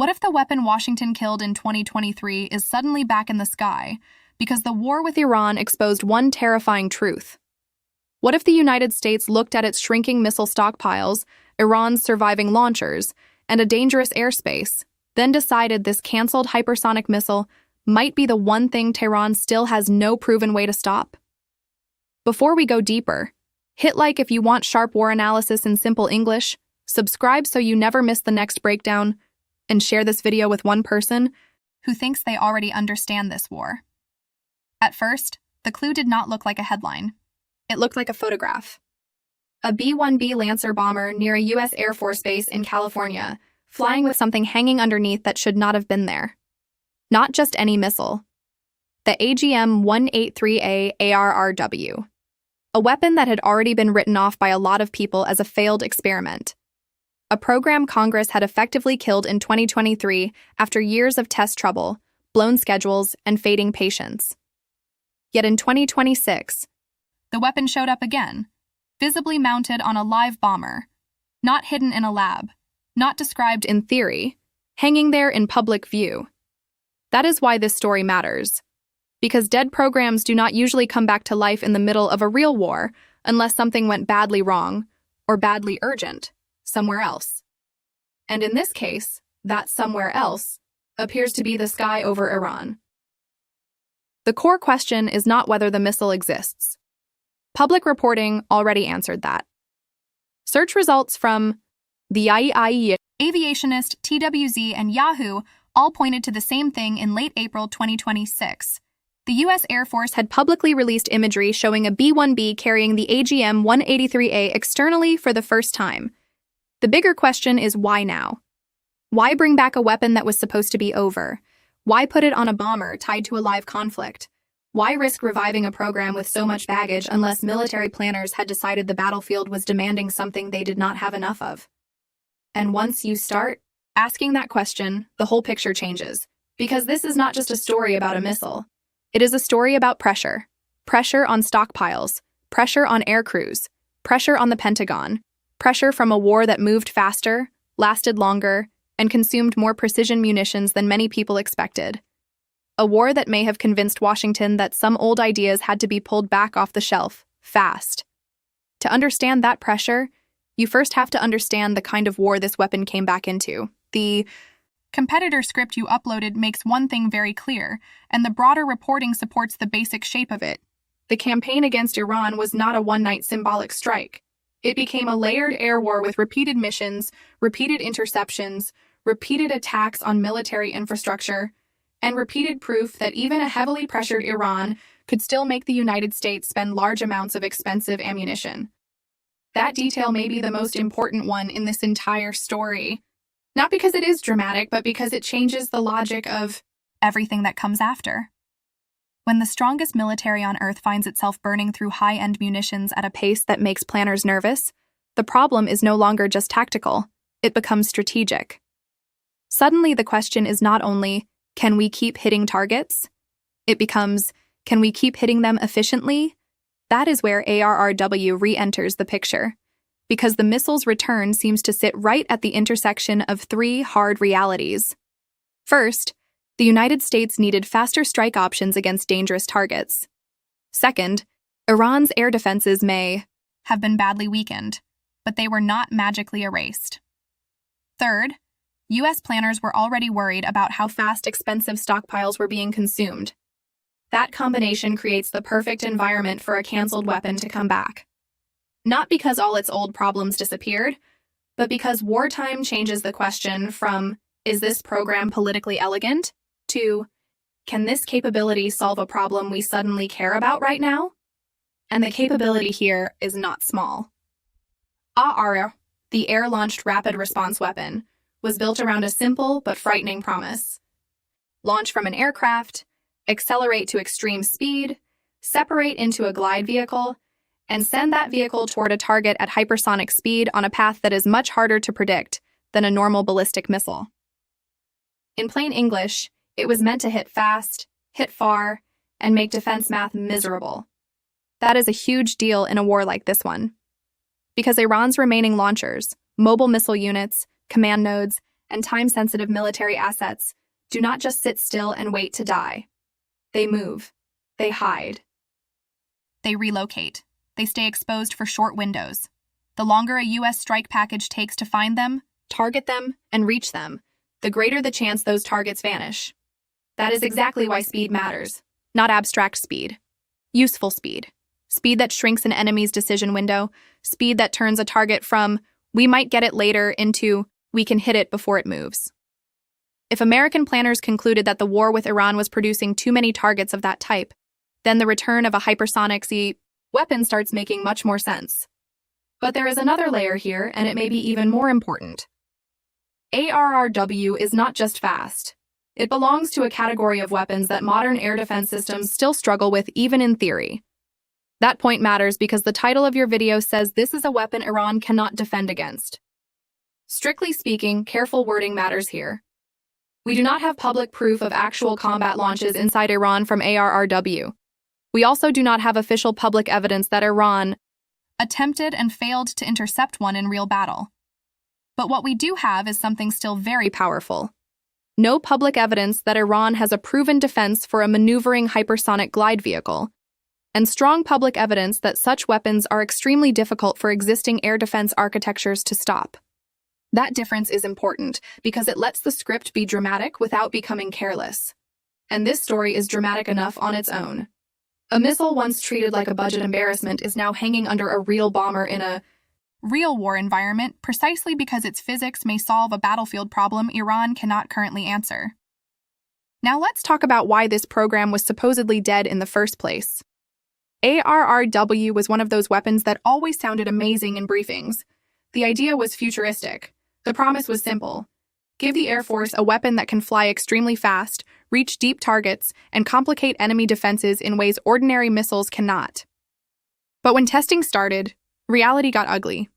What if the weapon Washington killed in 2023 is suddenly back in the sky because the war with Iran exposed one terrifying truth? What if the United States looked at its shrinking missile stockpiles, Iran's surviving launchers, and a dangerous airspace, then decided this canceled hypersonic missile might be the one thing Tehran still has no proven way to stop? Before we go deeper, hit like if you want sharp war analysis in simple English, subscribe so you never miss the next breakdown, and share this video with one person who thinks they already understand this war. At first, the clue did not look like a headline. It looked like a photograph. A B-1B Lancer bomber near a U.S. Air Force base in California, flying with something hanging underneath that should not have been there. Not just any missile. The AGM-183A ARRW. A weapon that had already been written off by a lot of people as a failed experiment. A program Congress had effectively killed in 2023 after years of test trouble, blown schedules, and fading patience. Yet in 2026, the weapon showed up again, visibly mounted on a live bomber, not hidden in a lab, not described in theory, hanging there in public view. That is why this story matters, because dead programs do not usually come back to life in the middle of a real war unless something went badly wrong or badly urgent somewhere else. And in this case, that somewhere else appears to be the sky over Iran. The core question is not whether the missile exists. Public reporting already answered that. Search results from the IAEA, Aviationist, TWZ, and Yahoo all pointed to the same thing in late April 2026. The U.S. Air Force had publicly released imagery showing a B-1B carrying the AGM-183A externally for the first time. The bigger question is why now? Why bring back a weapon that was supposed to be over? Why put it on a bomber tied to a live conflict? Why risk reviving a program with so much baggage unless military planners had decided the battlefield was demanding something they did not have enough of? And once you start asking that question, the whole picture changes. Because this is not just a story about a missile. It is a story about pressure. Pressure on stockpiles. Pressure on air crews. Pressure on the Pentagon. Pressure from a war that moved faster, lasted longer, and consumed more precision munitions than many people expected. A war that may have convinced Washington that some old ideas had to be pulled back off the shelf, fast. To understand that pressure, you first have to understand the kind of war this weapon came back into. The competitor script you uploaded makes one thing very clear, and the broader reporting supports the basic shape of it. The campaign against Iran was not a one-night symbolic strike. It became a layered air war with repeated missions, repeated interceptions, repeated attacks on military infrastructure, and repeated proof that even a heavily pressured Iran could still make the United States spend large amounts of expensive ammunition. That detail may be the most important one in this entire story. Not because it is dramatic, but because it changes the logic of everything that comes after. When the strongest military on Earth finds itself burning through high-end munitions at a pace that makes planners nervous, the problem is no longer just tactical, it becomes strategic. Suddenly, the question is not only, can we keep hitting targets? It becomes, can we keep hitting them efficiently? That is where ARRW re-enters the picture, because the missile's return seems to sit right at the intersection of three hard realities. First, the United States needed faster strike options against dangerous targets. Second, Iran's air defenses may have been badly weakened, but they were not magically erased. Third, U.S. planners were already worried about how fast expensive stockpiles were being consumed. That combination creates the perfect environment for a canceled weapon to come back. Not because all its old problems disappeared, but because wartime changes the question from, is this program politically elegant? To, can this capability solve a problem we suddenly care about right now? And the capability here is not small. ARRW, the air-launched rapid response weapon, was built around a simple but frightening promise. Launch from an aircraft, accelerate to extreme speed, separate into a glide vehicle, and send that vehicle toward a target at hypersonic speed on a path that is much harder to predict than a normal ballistic missile. In plain English, it was meant to hit fast, hit far, and make defense math miserable. That is a huge deal in a war like this one. Because Iran's remaining launchers, mobile missile units, command nodes, and time-sensitive military assets do not just sit still and wait to die. They move. They hide. They relocate. They stay exposed for short windows. The longer a U.S. strike package takes to find them, target them, and reach them, the greater the chance those targets vanish. That is exactly why speed matters. Not abstract speed. Useful speed. Speed that shrinks an enemy's decision window. Speed that turns a target from, we might get it later, into, we can hit it before it moves. If American planners concluded that the war with Iran was producing too many targets of that type, then the return of a hypersonic weapon starts making much more sense. But there is another layer here, and it may be even more important. ARRW is not just fast. It belongs to a category of weapons that modern air defense systems still struggle with, even in theory. That point matters because the title of your video says this is a weapon Iran cannot defend against. Strictly speaking, careful wording matters here. We do not have public proof of actual combat launches inside Iran from ARRW. We also do not have official public evidence that Iran attempted and failed to intercept one in real battle. But what we do have is something still very powerful. No public evidence that Iran has a proven defense for a maneuvering hypersonic glide vehicle, and strong public evidence that such weapons are extremely difficult for existing air defense architectures to stop. That difference is important because it lets the script be dramatic without becoming careless. And this story is dramatic enough on its own. A missile once treated like a budget embarrassment is now hanging under a real bomber in a real war environment precisely because its physics may solve a battlefield problem Iran cannot currently answer. Now let's talk about why this program was supposedly dead in the first place. ARRW was one of those weapons that always sounded amazing in briefings. The idea was futuristic. The promise was simple. Give the Air Force a weapon that can fly extremely fast, reach deep targets, and complicate enemy defenses in ways ordinary missiles cannot. But when testing started, reality got ugly.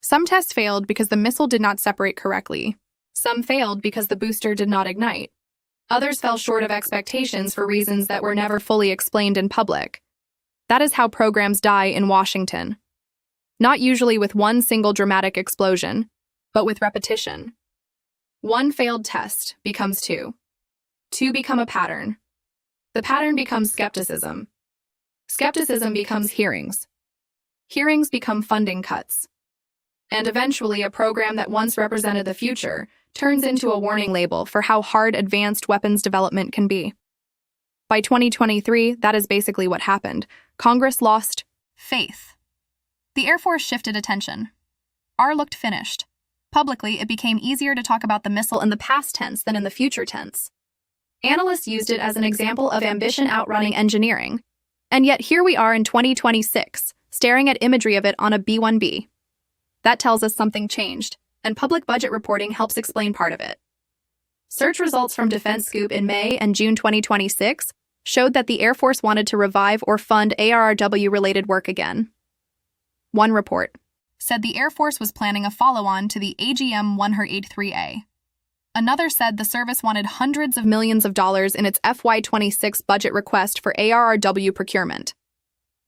Some tests failed because the missile did not separate correctly. Some failed because the booster did not ignite. Others fell short of expectations for reasons that were never fully explained in public. That is how programs die in Washington. Not usually with one single dramatic explosion, but with repetition. One failed test becomes two. Two become a pattern. The pattern becomes skepticism. Skepticism becomes hearings. Hearings become funding cuts. And eventually, a program that once represented the future turns into a warning label for how hard advanced weapons development can be. By 2023, that is basically what happened. Congress lost faith. The Air Force shifted attention. R looked finished. Publicly, it became easier to talk about the missile in the past tense than in the future tense. Analysts used it as an example of ambition outrunning engineering. And yet here we are in 2026, staring at imagery of it on a B-1B. That tells us something changed, and public budget reporting helps explain part of it. Search results from Defense Scoop in May and June 2026 showed that the Air Force wanted to revive or fund ARRW-related work again. One report said the Air Force was planning a follow-on to the AGM-183A. Another said the service wanted hundreds of millions of dollars in its FY26 budget request for ARRW procurement.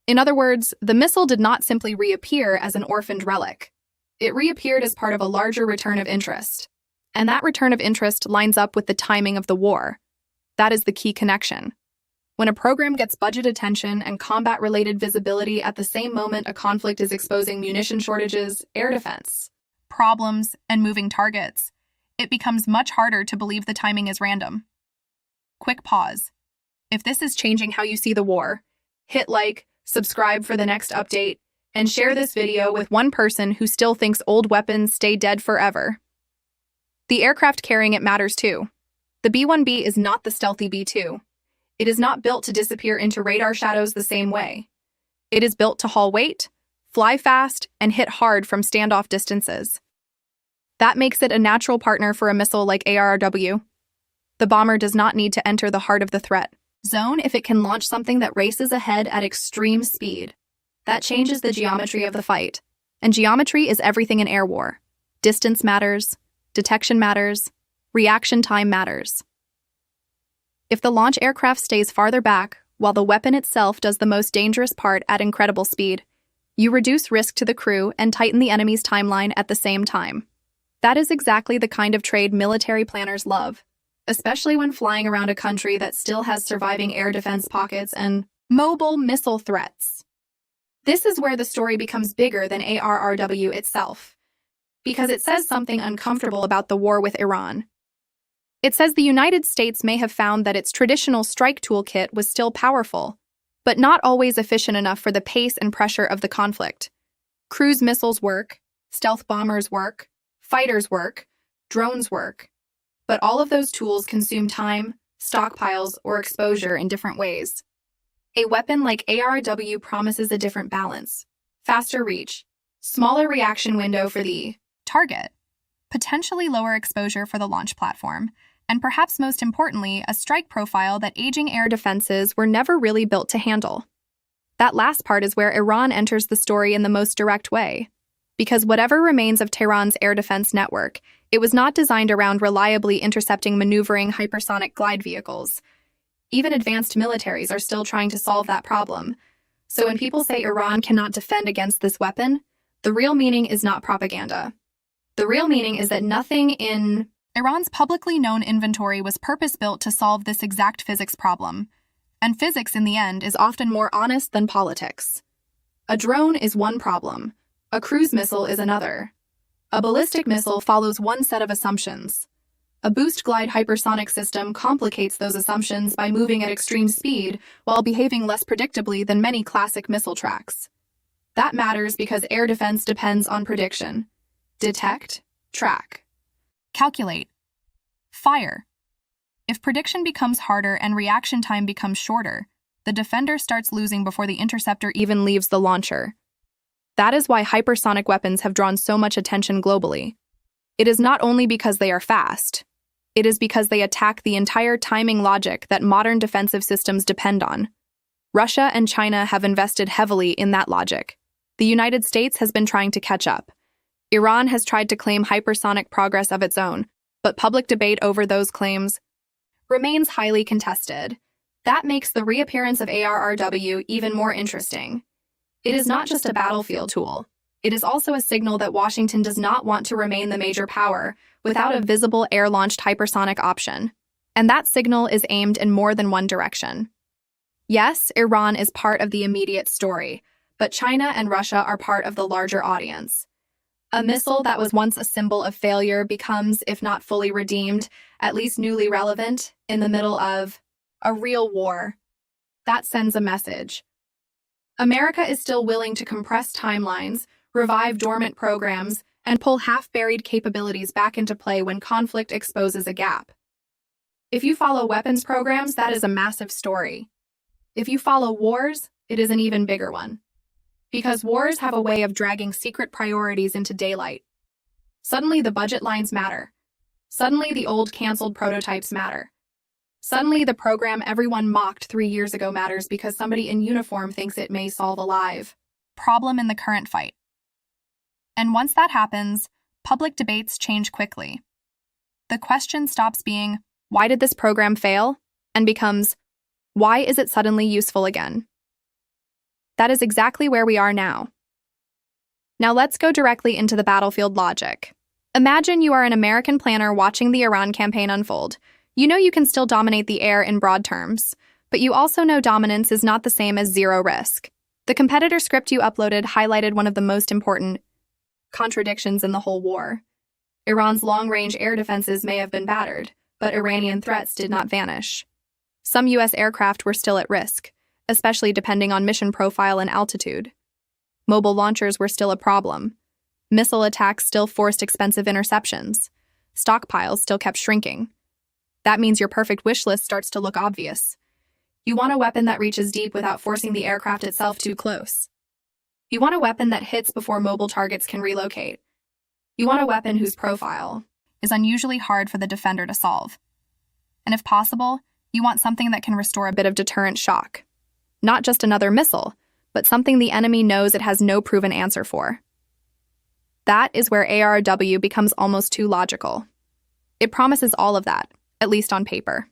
In other words, the missile did not simply reappear as an orphaned relic. It reappeared as part of a larger return of interest. And that return of interest lines up with the timing of the war. That is the key connection. When a program gets budget attention and combat-related visibility at the same moment a conflict is exposing munition shortages, air defense problems, and moving targets, it becomes much harder to believe the timing is random. Quick pause. If this is changing how you see the war, hit like, subscribe for the next update, and share this video with one person who still thinks old weapons stay dead forever. The aircraft carrying it matters too. The B-1B is not the stealthy B-2. It is not built to disappear into radar shadows the same way. It is built to haul weight, fly fast, and hit hard from standoff distances. That makes it a natural partner for a missile like ARRW. The bomber does not need to enter the heart of the threat zone if it can launch something that races ahead at extreme speed. That changes the geometry of the fight. And geometry is everything in air war. Distance matters, detection matters, reaction time matters. If the launch aircraft stays farther back, while the weapon itself does the most dangerous part at incredible speed, you reduce risk to the crew and tighten the enemy's timeline at the same time. That is exactly the kind of trade military planners love, especially when flying around a country that still has surviving air defense pockets and mobile missile threats. This is where the story becomes bigger than ARRW itself, because it says something uncomfortable about the war with Iran. It says the United States may have found that its traditional strike toolkit was still powerful, but not always efficient enough for the pace and pressure of the conflict. Cruise missiles work, stealth bombers work, fighters work, drones work, but all of those tools consume time, stockpiles, or exposure in different ways. A weapon like ARRW promises a different balance: faster reach, smaller reaction window for the target, potentially lower exposure for the launch platform, and perhaps most importantly, a strike profile that aging air defenses were never really built to handle. That last part is where Iran enters the story in the most direct way. Because whatever remains of Tehran's air defense network, it was not designed around reliably intercepting maneuvering hypersonic glide vehicles. Even advanced militaries are still trying to solve that problem. So when people say Iran cannot defend against this weapon, the real meaning is not propaganda. The real meaning is that nothing in Iran's publicly known inventory was purpose-built to solve this exact physics problem. And physics, in the end, is often more honest than politics. A drone is one problem. A cruise missile is another. A ballistic missile follows one set of assumptions. A boost-glide hypersonic system complicates those assumptions by moving at extreme speed while behaving less predictably than many classic missile tracks. That matters because air defense depends on prediction. Detect, track, calculate, fire. If prediction becomes harder and reaction time becomes shorter, the defender starts losing before the interceptor even leaves the launcher. That is why hypersonic weapons have drawn so much attention globally. It is not only because they are fast, it is because they attack the entire timing logic that modern defensive systems depend on. Russia and China have invested heavily in that logic. The United States has been trying to catch up. Iran has tried to claim hypersonic progress of its own, but public debate over those claims remains highly contested. That makes the reappearance of ARRW even more interesting. It is not just a battlefield tool. It is also a signal that Washington does not want to remain the major power without a visible air-launched hypersonic option. And that signal is aimed in more than one direction. Yes, Iran is part of the immediate story, but China and Russia are part of the larger audience. A missile that was once a symbol of failure becomes, if not fully redeemed, at least newly relevant in the middle of a real war. That sends a message. America is still willing to compress timelines, revive dormant programs, and pull half-buried capabilities back into play when conflict exposes a gap. If you follow weapons programs, that is a massive story. If you follow wars, it is an even bigger one. Because wars have a way of dragging secret priorities into daylight. Suddenly the budget lines matter. Suddenly the old canceled prototypes matter. Suddenly the program everyone mocked 3 years ago matters because somebody in uniform thinks it may solve a live problem in the current fight. And once that happens, public debates change quickly. The question stops being, why did this program fail? And becomes, why is it suddenly useful again? That is exactly where we are now. Now let's go directly into the battlefield logic. Imagine you are an American planner watching the Iran campaign unfold. You know you can still dominate the air in broad terms, but you also know dominance is not the same as zero risk. The competitor script you uploaded highlighted one of the most important contradictions in the whole war. Iran's long-range air defenses may have been battered, but Iranian threats did not vanish. Some U.S. aircraft were still at risk, especially depending on mission profile and altitude. Mobile launchers were still a problem. Missile attacks still forced expensive interceptions. Stockpiles still kept shrinking. That means your perfect wish list starts to look obvious. You want a weapon that reaches deep without forcing the aircraft itself too close. You want a weapon that hits before mobile targets can relocate. You want a weapon whose profile is unusually hard for the defender to solve. And if possible, you want something that can restore a bit of deterrent shock. Not just another missile, but something the enemy knows it has no proven answer for. That is where ARRW becomes almost too logical. It promises all of that, at least on paper.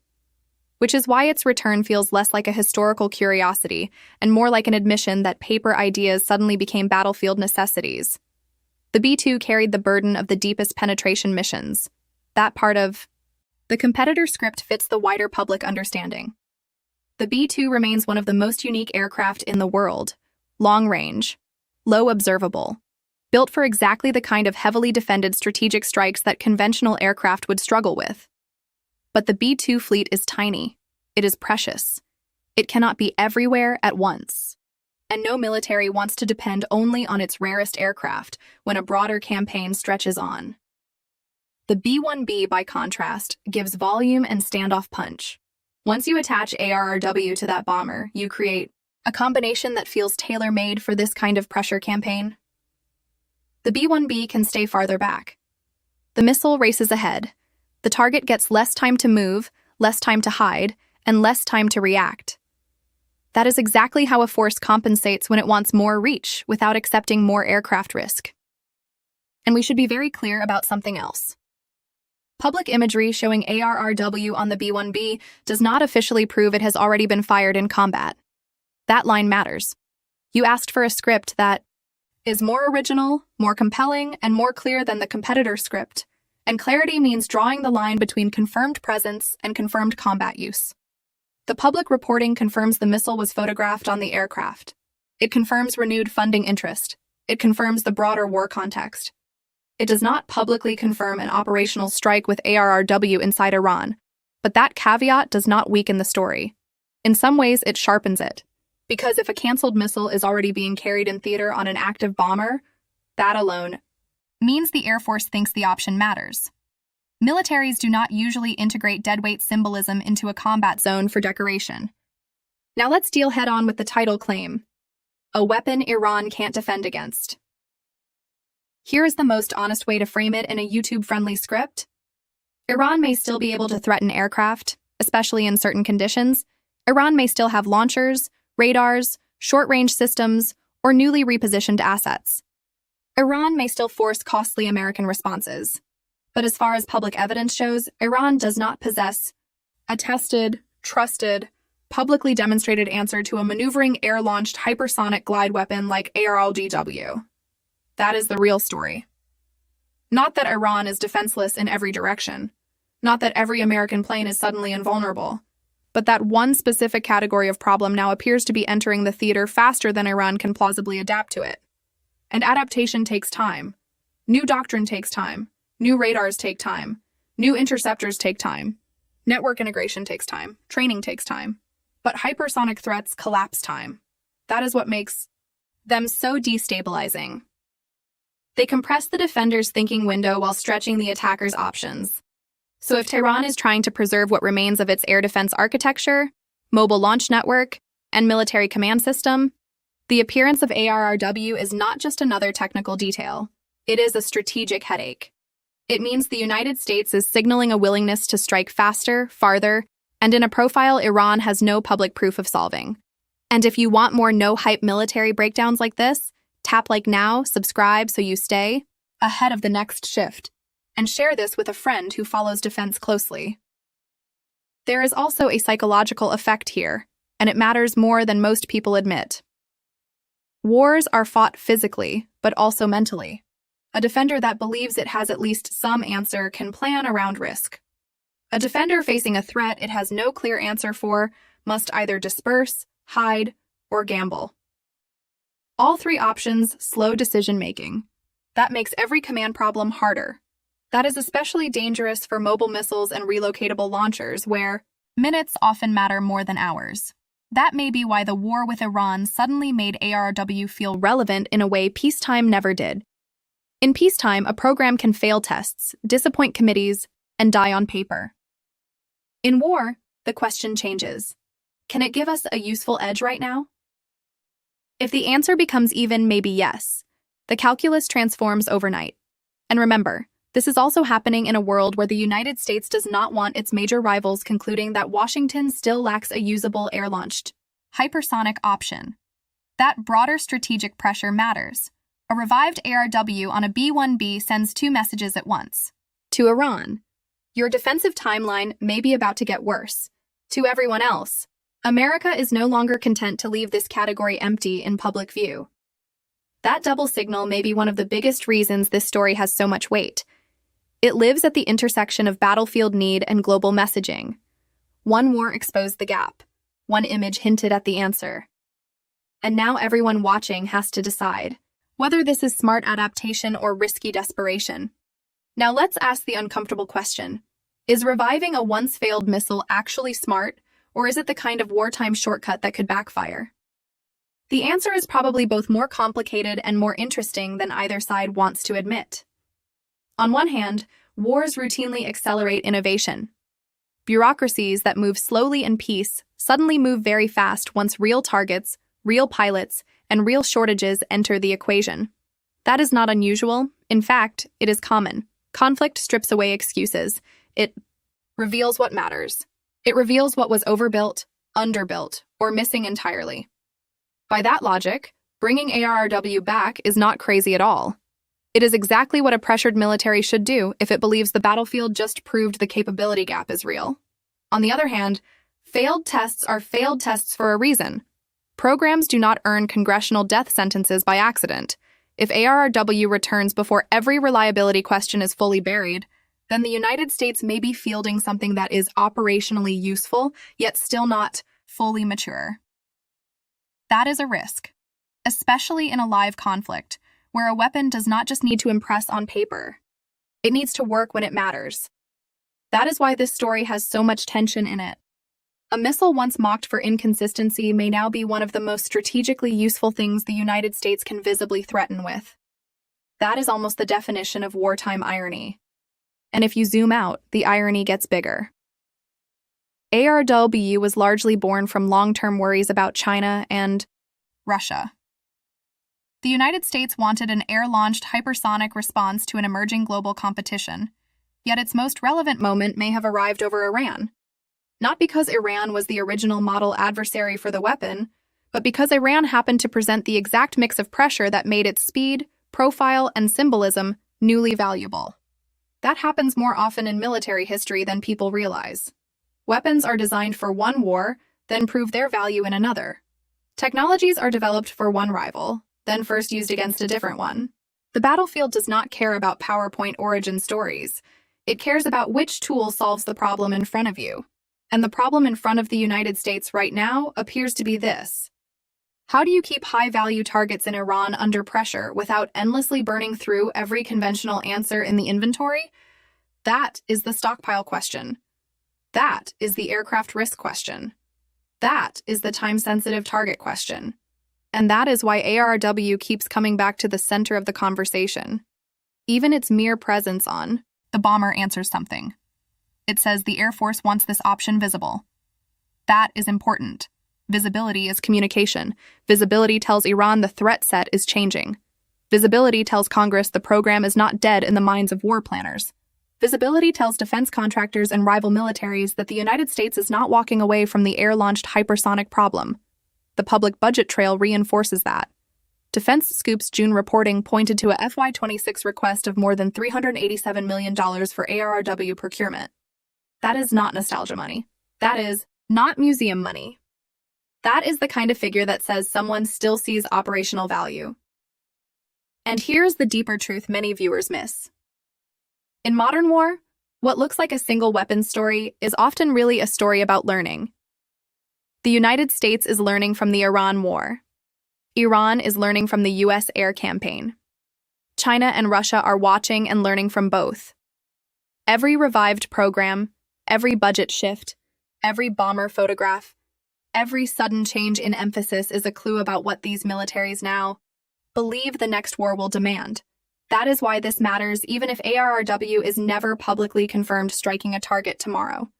Which is why its return feels less like a historical curiosity and more like an admission that paper ideas suddenly became battlefield necessities. The B-2 carried the burden of the deepest penetration missions. That part of the competitor script fits the wider public understanding. The B-2 remains one of the most unique aircraft in the world. Long-range, low observable, built for exactly the kind of heavily defended strategic strikes that conventional aircraft would struggle with. But the B-2 fleet is tiny. It is precious. It cannot be everywhere at once. And no military wants to depend only on its rarest aircraft when a broader campaign stretches on. The B-1B, by contrast, gives volume and standoff punch. Once you attach ARRW to that bomber, you create a combination that feels tailor-made for this kind of pressure campaign. The B-1B can stay farther back. The missile races ahead. The target gets less time to move, less time to hide, and less time to react. That is exactly how a force compensates when it wants more reach without accepting more aircraft risk. And we should be very clear about something else. Public imagery showing ARRW on the B-1B does not officially prove it has already been fired in combat. That line matters. You asked for a script that is more original, more compelling, and more clear than the competitor script, and clarity means drawing the line between confirmed presence and confirmed combat use. The public reporting confirms the missile was photographed on the aircraft. It confirms renewed funding interest. It confirms the broader war context. It does not publicly confirm an operational strike with ARRW inside Iran, but that caveat does not weaken the story. In some ways, it sharpens it. Because if a canceled missile is already being carried in theater on an active bomber, that alone means the Air Force thinks the option matters. Militaries do not usually integrate deadweight symbolism into a combat zone for decoration. Now let's deal head-on with the title claim, a weapon Iran can't defend against. Here is the most honest way to frame it in a YouTube-friendly script. Iran may still be able to threaten aircraft, especially in certain conditions. Iran may still have launchers, radars, short-range systems, or newly repositioned assets. Iran may still force costly American responses. But as far as public evidence shows, Iran does not possess a tested, trusted, publicly demonstrated answer to a maneuvering air-launched hypersonic glide weapon like ARRW. That is the real story. Not that Iran is defenseless in every direction. Not that every American plane is suddenly invulnerable. But that one specific category of problem now appears to be entering the theater faster than Iran can plausibly adapt to it. And adaptation takes time. New doctrine takes time. New radars take time. New interceptors take time. Network integration takes time. Training takes time. But hypersonic threats collapse time. That is what makes them so destabilizing. They compress the defender's thinking window while stretching the attacker's options. So if Tehran is trying to preserve what remains of its air defense architecture, mobile launch network, and military command system, the appearance of ARRW is not just another technical detail. It is a strategic headache. It means the United States is signaling a willingness to strike faster, farther, and in a profile Iran has no public proof of solving. And if you want more no-hype military breakdowns like this, tap like now, subscribe so you stay ahead of the next shift, and share this with a friend who follows defense closely. There is also a psychological effect here, and it matters more than most people admit. Wars are fought physically, but also mentally. A defender that believes it has at least some answer can plan around risk. A defender facing a threat it has no clear answer for must either disperse, hide, or gamble. All three options slow decision-making. That makes every command problem harder. That is especially dangerous for mobile missiles and relocatable launchers, where minutes often matter more than hours. That may be why the war with Iran suddenly made ARRW feel relevant in a way peacetime never did. In peacetime, a program can fail tests, disappoint committees, and die on paper. In war, the question changes. Can it give us a useful edge right now? If the answer becomes even maybe yes, the calculus transforms overnight. And remember, this is also happening in a world where the United States does not want its major rivals concluding that Washington still lacks a usable air-launched hypersonic option. That broader strategic pressure matters. A revived ARW on a B-1B sends two messages at once. To Iran, your defensive timeline may be about to get worse. To everyone else, America is no longer content to leave this category empty in public view. That double signal may be one of the biggest reasons this story has so much weight. It lives at the intersection of battlefield need and global messaging. One war exposed the gap. One image hinted at the answer. And now everyone watching has to decide whether this is smart adaptation or risky desperation. Now let's ask the uncomfortable question. Is reviving a once-failed missile actually smart, or is it the kind of wartime shortcut that could backfire? The answer is probably both more complicated and more interesting than either side wants to admit. On one hand, wars routinely accelerate innovation. Bureaucracies that move slowly in peace suddenly move very fast once real targets, real pilots, and real shortages enter the equation. That is not unusual. In fact, it is common. Conflict strips away excuses. It reveals what matters. It reveals what was overbuilt, underbuilt, or missing entirely. By that logic, bringing ARRW back is not crazy at all. It is exactly what a pressured military should do if it believes the battlefield just proved the capability gap is real. On the other hand, failed tests are failed tests for a reason. Programs do not earn congressional death sentences by accident. If ARRW returns before every reliability question is fully buried, then the United States may be fielding something that is operationally useful, yet still not fully mature. That is a risk, especially in a live conflict, where a weapon does not just need to impress on paper. It needs to work when it matters. That is why this story has so much tension in it. A missile once mocked for inconsistency may now be one of the most strategically useful things the United States can visibly threaten with. That is almost the definition of wartime irony. And if you zoom out, the irony gets bigger. ARRW was largely born from long-term worries about China and Russia. The United States wanted an air-launched hypersonic response to an emerging global competition, yet its most relevant moment may have arrived over Iran. Not because Iran was the original model adversary for the weapon, but because Iran happened to present the exact mix of pressure that made its speed, profile, and symbolism newly valuable. That happens more often in military history than people realize. Weapons are designed for one war, then prove their value in another. Technologies are developed for one rival, then first used against a different one. The battlefield does not care about PowerPoint origin stories. It cares about which tool solves the problem in front of you. And the problem in front of the United States right now appears to be this. How do you keep high-value targets in Iran under pressure without endlessly burning through every conventional answer in the inventory? That is the stockpile question. That is the aircraft risk question. That is the time-sensitive target question. And that is why ARRW keeps coming back to the center of the conversation. Even its mere presence on the bomber answers something. It says the Air Force wants this option visible. That is important. Visibility is communication. Visibility tells Iran the threat set is changing. Visibility tells Congress the program is not dead in the minds of war planners. Visibility tells defense contractors and rival militaries that the United States is not walking away from the air-launched hypersonic problem. The public budget trail reinforces that. Defense Scoop's June reporting pointed to a FY26 request of more than $387 million for ARRW procurement. That is not nostalgia money. That is not museum money. That is the kind of figure that says someone still sees operational value. And here's the deeper truth many viewers miss. In modern war, what looks like a single weapons story is often really a story about learning. The United States is learning from the Iran war. Iran is learning from the US air campaign. China and Russia are watching and learning from both. Every revived program, every budget shift, every bomber photograph, every sudden change in emphasis is a clue about what these militaries now believe the next war will demand. That is why this matters even if ARRW is never publicly confirmed striking a target tomorrow.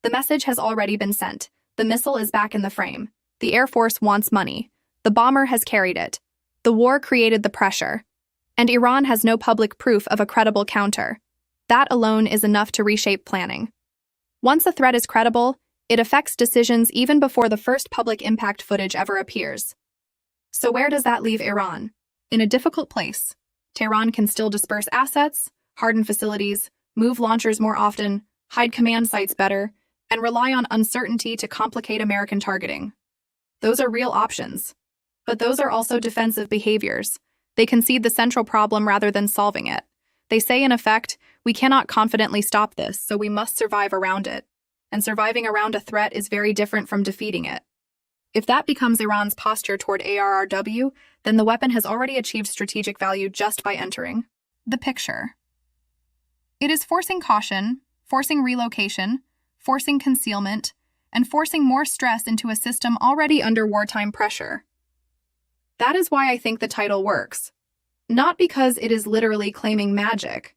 The message has already been sent. The missile is back in the frame. The Air Force wants money. The bomber has carried it. The war created the pressure. And Iran has no public proof of a credible counter. That alone is enough to reshape planning. Once a threat is credible, it affects decisions even before the first public impact footage ever appears. So where does that leave Iran? In a difficult place. Tehran can still disperse assets, harden facilities, move launchers more often, hide command sites better, and rely on uncertainty to complicate American targeting. Those are real options. But those are also defensive behaviors. They concede the central problem rather than solving it. They say, in effect, we cannot confidently stop this, so we must survive around it. And surviving around a threat is very different from defeating it. If that becomes Iran's posture toward ARRW, then the weapon has already achieved strategic value just by entering. The picture. It is forcing caution, forcing relocation, forcing concealment, and forcing more stress into a system already under wartime pressure. That is why I think the title works. Not because it is literally claiming magic,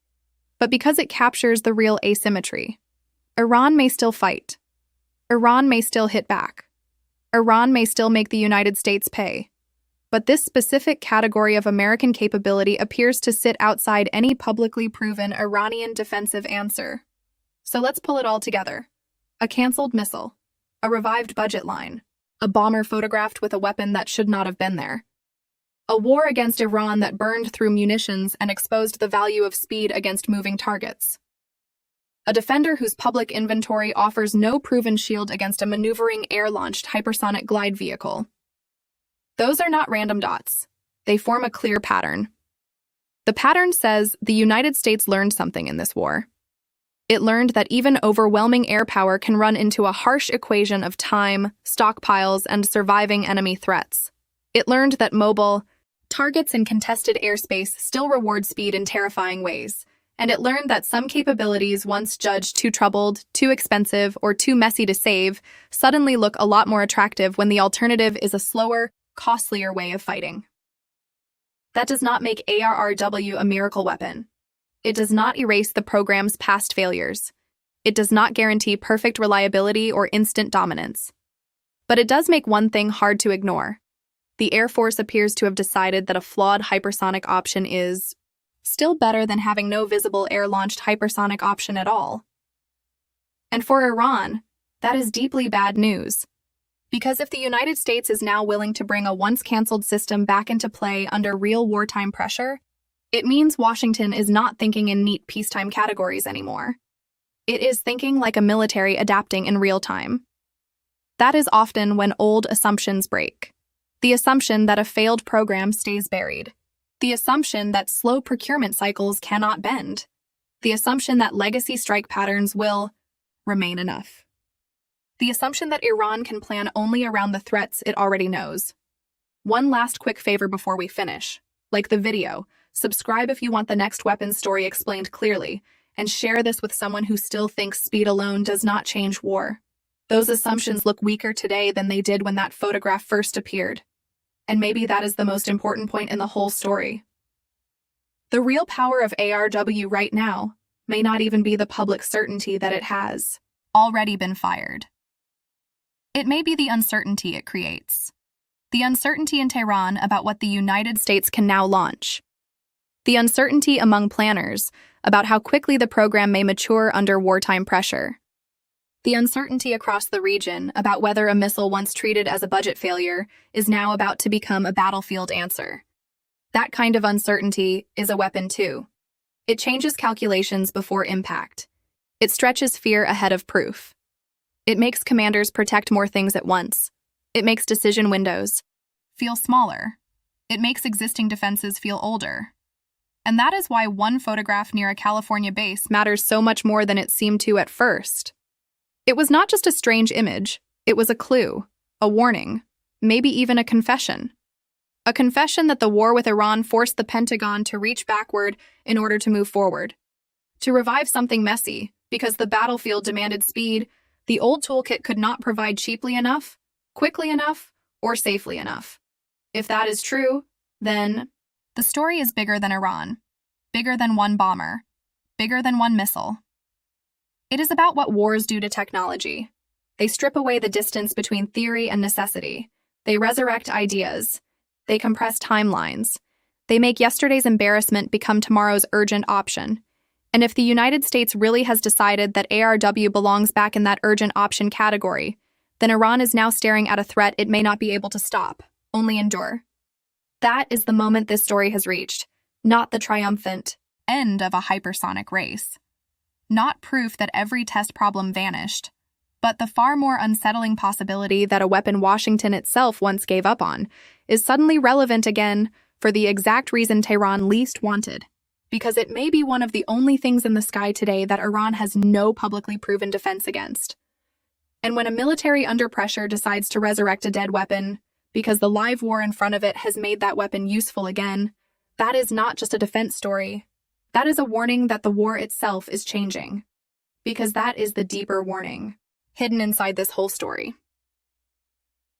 but because it captures the real asymmetry. Iran may still fight. Iran may still hit back. Iran may still make the United States pay. But this specific category of American capability appears to sit outside any publicly proven Iranian defensive answer. So let's pull it all together. A canceled missile, a revived budget line, a bomber photographed with a weapon that should not have been there, a war against Iran that burned through munitions and exposed the value of speed against moving targets, a defender whose public inventory offers no proven shield against a maneuvering air-launched hypersonic glide vehicle. Those are not random dots. They form a clear pattern. The pattern says the United States learned something in this war. It learned that even overwhelming air power can run into a harsh equation of time, stockpiles, and surviving enemy threats. It learned that mobile targets in contested airspace still reward speed in terrifying ways. And it learned that some capabilities, once judged too troubled, too expensive, or too messy to save, suddenly look a lot more attractive when the alternative is a slower, costlier way of fighting. That does not make ARRW a miracle weapon. It does not erase the program's past failures. It does not guarantee perfect reliability or instant dominance. But it does make one thing hard to ignore. The Air Force appears to have decided that a flawed hypersonic option is still better than having no visible air-launched hypersonic option at all. And for Iran, that is deeply bad news. Because if the United States is now willing to bring a once-canceled system back into play under real wartime pressure, it means Washington is not thinking in neat peacetime categories anymore. It is thinking like a military adapting in real time. That is often when old assumptions break. The assumption that a failed program stays buried. The assumption that slow procurement cycles cannot bend. The assumption that legacy strike patterns will remain enough. The assumption that Iran can plan only around the threats it already knows. One last quick favor before we finish. Like the video, subscribe if you want the next weapons story explained clearly, and share this with someone who still thinks speed alone does not change war. Those assumptions look weaker today than they did when that photograph first appeared. And maybe that is the most important point in the whole story. The real power of ARW right now may not even be the public certainty that it has already been fired. It may be the uncertainty it creates. The uncertainty in Tehran about what the United States can now launch. The uncertainty among planners about how quickly the program may mature under wartime pressure. The uncertainty across the region about whether a missile once treated as a budget failure is now about to become a battlefield answer. That kind of uncertainty is a weapon too. It changes calculations before impact. It stretches fear ahead of proof. It makes commanders protect more things at once. It makes decision windows feel smaller. It makes existing defenses feel older. And that is why one photograph near a California base matters so much more than it seemed to at first. It was not just a strange image, it was a clue, a warning, maybe even a confession. A confession that the war with Iran forced the Pentagon to reach backward in order to move forward. To revive something messy, because the battlefield demanded speed, the old toolkit could not provide cheaply enough, quickly enough, or safely enough. If that is true, then the story is bigger than Iran, bigger than one bomber, bigger than one missile. It is about what wars do to technology. They strip away the distance between theory and necessity. They resurrect ideas. They compress timelines. They make yesterday's embarrassment become tomorrow's urgent option. And if the United States really has decided that ARW belongs back in that urgent option category, then Iran is now staring at a threat it may not be able to stop, only endure. That is the moment this story has reached, not the triumphant end of a hypersonic race. Not proof that every test problem vanished, but the far more unsettling possibility that a weapon Washington itself once gave up on is suddenly relevant again for the exact reason Tehran least wanted, because it may be one of the only things in the sky today that Iran has no publicly proven defense against. And when a military under pressure decides to resurrect a dead weapon, because the live war in front of it has made that weapon useful again, that is not just a defense story. That is a warning that the war itself is changing. Because that is the deeper warning hidden inside this whole story.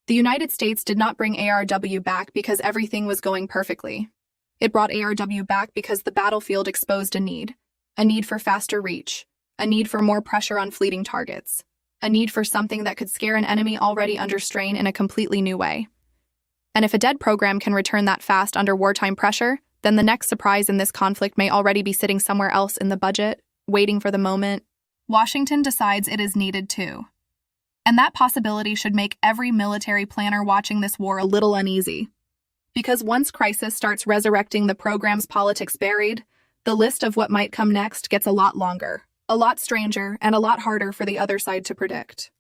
The United States did not bring ARRW back because everything was going perfectly. It brought ARRW back because the battlefield exposed a need for faster reach, a need for more pressure on fleeting targets, a need for something that could scare an enemy already under strain in a completely new way. And if a dead program can return that fast under wartime pressure, then the next surprise in this conflict may already be sitting somewhere else in the budget, waiting for the moment Washington decides it is needed too. And that possibility should make every military planner watching this war a little uneasy. Because once crisis starts resurrecting the program's politics buried, the list of what might come next gets a lot longer, a lot stranger, and a lot harder for the other side to predict.